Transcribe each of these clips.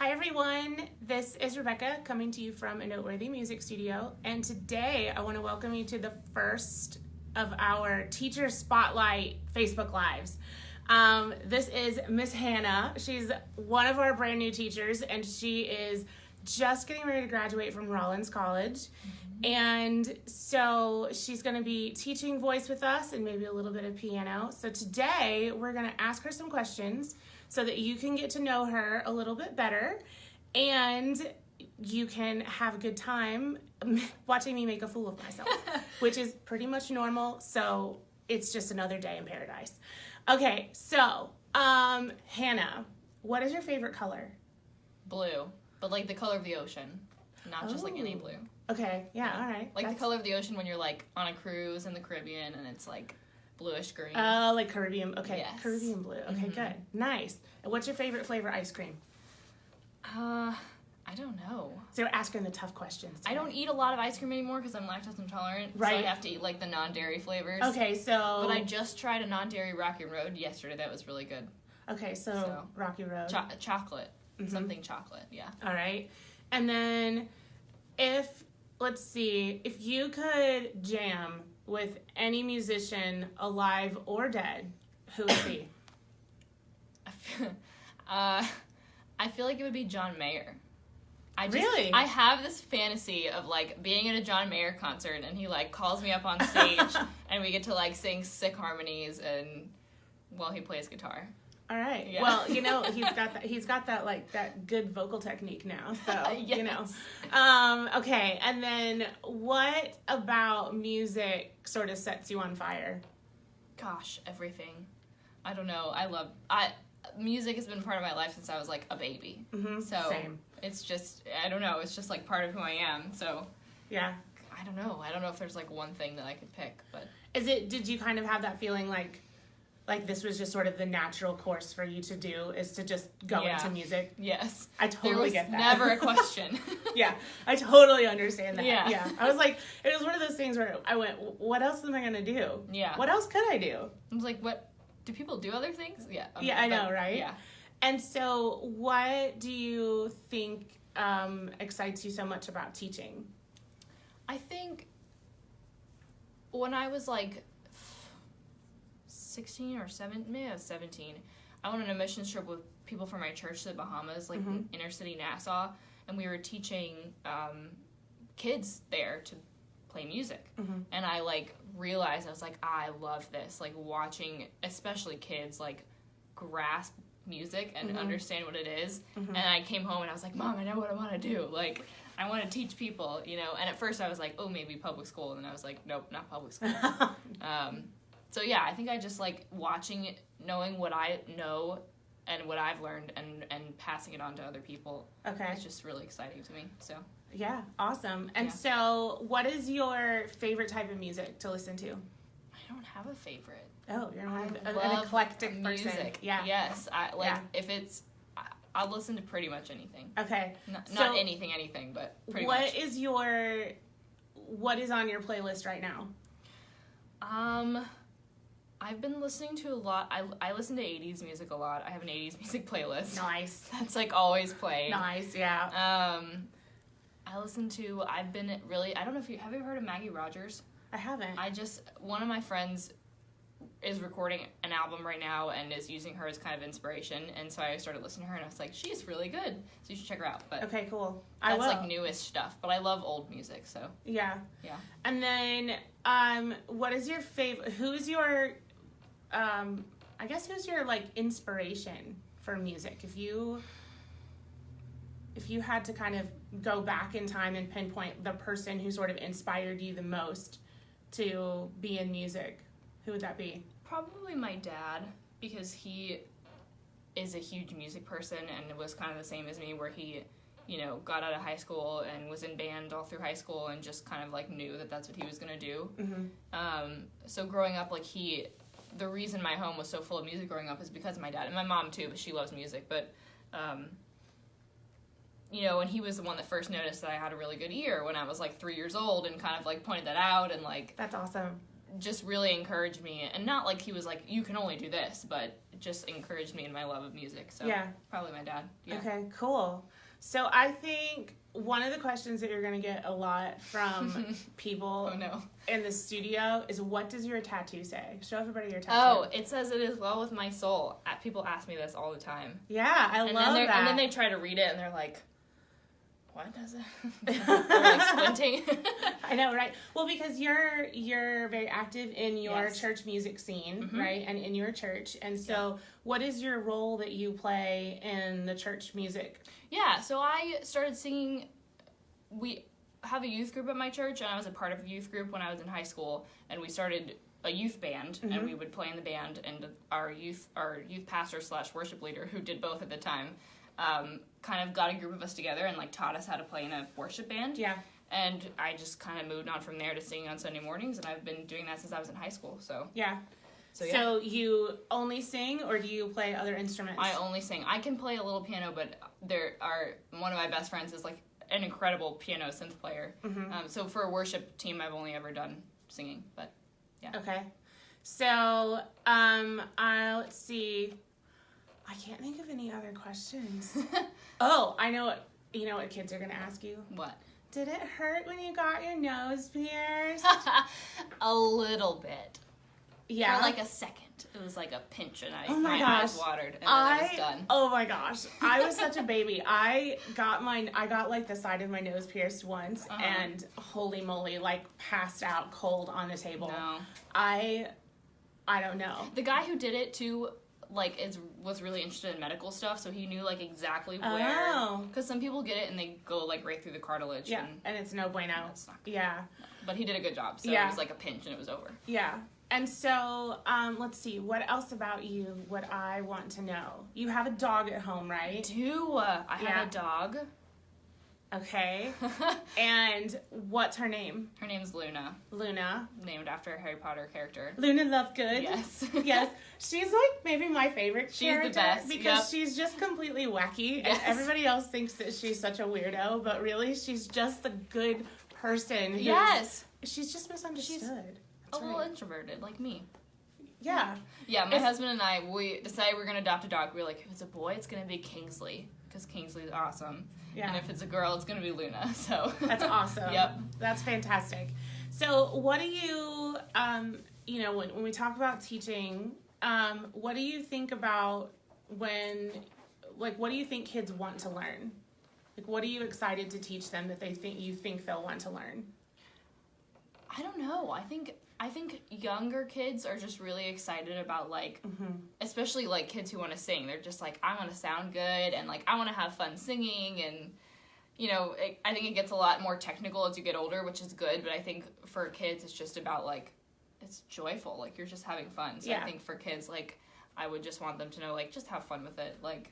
Hi everyone, this is Rebecca coming to you from a Noteworthy music studio, and today I want to welcome you to the first of our Teacher Spotlight Facebook Lives. This is Miss Hannah. She's one of our brand new teachers, and she is just getting ready to graduate from Rollins College. And so she's going to be teaching voice with us and maybe a little bit of piano. So today we're going to ask her some questions so that you can get to know her a little bit better and you can have a good time watching me make a fool of myself, which is pretty much normal. So it's just another day in paradise. Okay, so Hannah, what is your favorite color? Blue, but like the color of the ocean, not just like any blue. Okay, yeah, all right. Like the color of the ocean when you're like on a cruise in the Caribbean and it's like bluish green. Oh, like Caribbean. Okay, yes. Caribbean blue. Okay, good. Nice. And what's your favorite flavor ice cream? I don't know. So we're asking the tough questions today. I don't eat a lot of ice cream anymore because I'm lactose intolerant. Right. So I have to eat like the non-dairy flavors. Okay, so... But I just tried a non-dairy Rocky Road yesterday. That was really good. Okay, so Rocky Road. Chocolate. Mm-hmm. Something chocolate, yeah. All right. And then let's see, if you could jam with any musician, alive or dead, who would it be? I feel like it would be John Mayer. Really? I have this fantasy of like being at a John Mayer concert and he like calls me up on stage and we get to like sing sick harmonies and while he plays guitar. All right. Yeah. Well, you know, he's got that like that good vocal technique now. So, yes. You know. Okay, and then what about music sort of sets you on fire? Gosh, everything. I don't know. Music has been part of my life since I was like a baby. Mm-hmm. So same. It's just, I don't know, it's just like part of who I am. So yeah. I don't know if there's like one thing that I could pick, but did you kind of have that feeling like this was just sort of the natural course for you to do, is to just go into music? Yes. I totally get that. Never a question. Yeah, I totally understand that. Yeah. I was like, it was one of those things where I went, what else am I going to do? Yeah. What else could I do? I was like, what? Do people do other things? Yeah. I know, right? Yeah. And so what do you think excites you so much about teaching? I think when I was like 16 or 17, maybe I was 17, I went on a mission trip with people from my church to the Bahamas, like inner city Nassau, and we were teaching kids there to play music. And I like realized, I was like, I love this, like watching especially kids like grasp music and understand what it is. And I came home and I was like, Mom, I know what I want to do. Like, I want to teach people, you know. And at first I was like, oh, maybe public school. And then I was like, nope, not public school. So yeah, I think I just like watching it, knowing what I know and what I've learned and passing it on to other people. Okay. It's just really exciting to me. So yeah, awesome. And so what is your favorite type of music to listen to? I don't have a favorite. Oh, you're an eclectic music. person. Yeah. Yes. If it's, I'll listen to pretty much anything. Okay. Not anything, but pretty much. What is on your playlist right now? I've been listening to a lot. I listen to 80s music a lot. I have an 80s music playlist. Nice. That's like always playing. Nice, yeah. I've been really, I don't know if have you ever heard of Maggie Rogers? I haven't. One of my friends is recording an album right now and is using her as kind of inspiration, and so I started listening to her and I was like, she's really good, so you should check her out. But okay, cool. That's like newish stuff, but I love old music, so yeah. And then what is your favorite, who's your like inspiration for music? If you had to kind of go back in time and pinpoint the person who sort of inspired you the most to be in music, who would that be? Probably my dad, because he is a huge music person and was kind of the same as me, where he, you know, got out of high school and was in band all through high school and just kind of like knew that that's what he was going to do. So growing up, like the reason my home was so full of music growing up is because of my dad, and my mom too, but she loves music. But you know, and he was the one that first noticed that I had a really good ear when I was like 3 years old and kind of like pointed that out and like that's awesome. just really encouraged me. And not like he was like, you can only do this, but just encouraged me in my love of music. So probably my dad. Yeah. Okay, cool. So I think one of the questions that you're going to get a lot from people in the studio is, what does your tattoo say? Show everybody your tattoo. Oh, it says it is well with my soul. People ask me this all the time. Yeah, I love that. And then they try to read it and they're like, what does it? They're like squinting. I know, right? Well, because you're very active in your church music scene, right? And in your church. And so what is your role that you play in the church music? Yeah, so I started singing. We have a youth group at my church, and I was a part of a youth group when I was in high school, and we started a youth band, and we would play in the band, and our youth pastor / worship leader, who did both at the time, kind of got a group of us together and like taught us how to play in a worship band. Yeah. And I just kind of moved on from there to singing on Sunday mornings, and I've been doing that since I was in high school. So yeah. So you only sing, or do you play other instruments? I only sing. I can play a little piano, but one of my best friends is like an incredible piano synth player. So for a worship team, I've only ever done singing, but yeah. Okay. So let's see. I can't think of any other questions. Oh, I know what. You know what kids are going to ask you? What? Did it hurt when you got your nose pierced? A little bit. Yeah. For like a second. It was like a pinch, and my eyes watered, and then I was done. Oh my gosh. I was such a baby. I got like the side of my nose pierced once, and holy moly, like passed out cold on the table. No. I don't know. The guy who did it too, like, was really interested in medical stuff, so he knew like exactly where. Oh. Because some people get it and they go like right through the cartilage. Yeah, and it's no bueno. It's not good. Yeah. But he did a good job, so it was like a pinch and it was over. Yeah. And so, let's see, what else about you would I want to know? You have a dog at home, right? I do. I have a dog. Okay. And what's her name? Her name's Luna. Luna. Named after a Harry Potter character. Luna Lovegood. Yes. Yes. She's like maybe my favorite character. She's the best. Because she's just completely wacky. And everybody else thinks that she's such a weirdo. But really, she's just the good person. She's just misunderstood. A little introverted, like me. Yeah. Yeah, my husband and I, we decided we're going to adopt a dog. We were like, if it's a boy, it's going to be Kingsley, because Kingsley's awesome. Yeah. And if it's a girl, it's going to be Luna, so. That's awesome. Yep. That's fantastic. So what do you, when we talk about teaching, what do you think about what do you think kids want to learn? Like, what are you excited to teach them that you think they'll want to learn? I don't know. I think younger kids are just really excited about, like, especially, like, kids who want to sing. They're just like, I want to sound good, and, like, I want to have fun singing, and, I think it gets a lot more technical as you get older, which is good, but I think for kids, it's just about, like, it's joyful. Like, you're just having fun. So I think for kids, like, I would just want them to know, like, just have fun with it, like,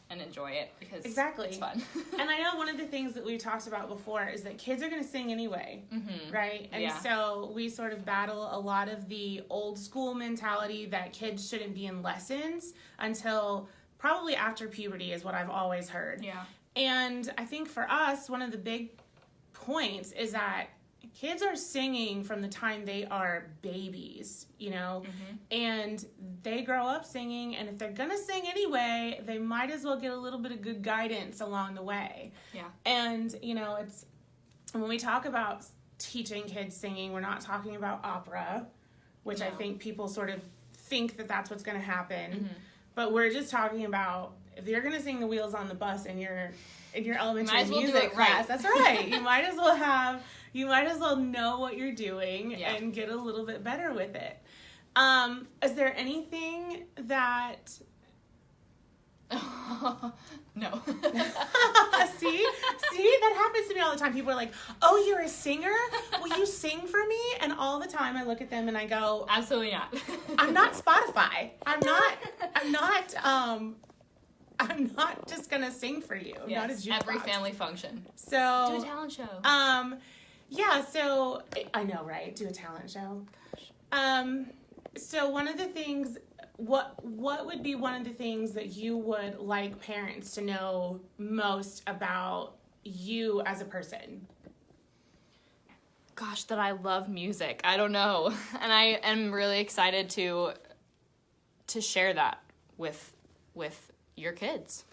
and enjoy it, because it's fun. And I know one of the things that we talked about before is that kids are going to sing anyway, right? And so we sort of battle a lot of the old school mentality that kids shouldn't be in lessons until probably after puberty is what I've always heard. Yeah. And I think for us, one of the big points is that kids are singing from the time they are babies, and they grow up singing, and if they're going to sing anyway, they might as well get a little bit of good guidance along the way. Yeah. And, it's, when we talk about teaching kids singing, we're not talking about opera, which I think people sort of think that that's what's going to happen, but we're just talking about, if you're going to sing The Wheels on the Bus in your elementary music class, that's right. You might as well know what you're doing and get a little bit better with it. Is there anything that... No. See, that happens to me all the time. People are like, oh, you're a singer? Will you sing for me? And all the time I look at them and I go... Absolutely not. I'm not Spotify. I'm not just gonna sing for you. I'm not a jukebox. Every family function. So do a talent show. So I know, right? Do a talent show. So one of the things, what would be one of the things that you would like parents to know most about you as a person? Gosh, that I love music. I don't know. And I am really excited to share that with your kids.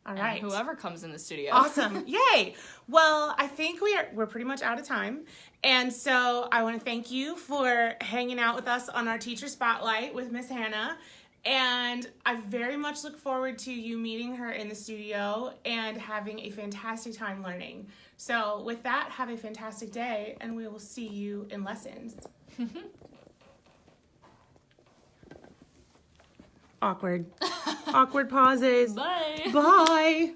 All right. And whoever comes in the studio. Awesome. Yay. Well, I think we're pretty much out of time. And so I want to thank you for hanging out with us on our Teacher Spotlight with Miss Hannah. And I very much look forward to you meeting her in the studio and having a fantastic time learning. So with that, have a fantastic day, and we will see you in lessons. Awkward. Awkward pauses. Bye. Bye.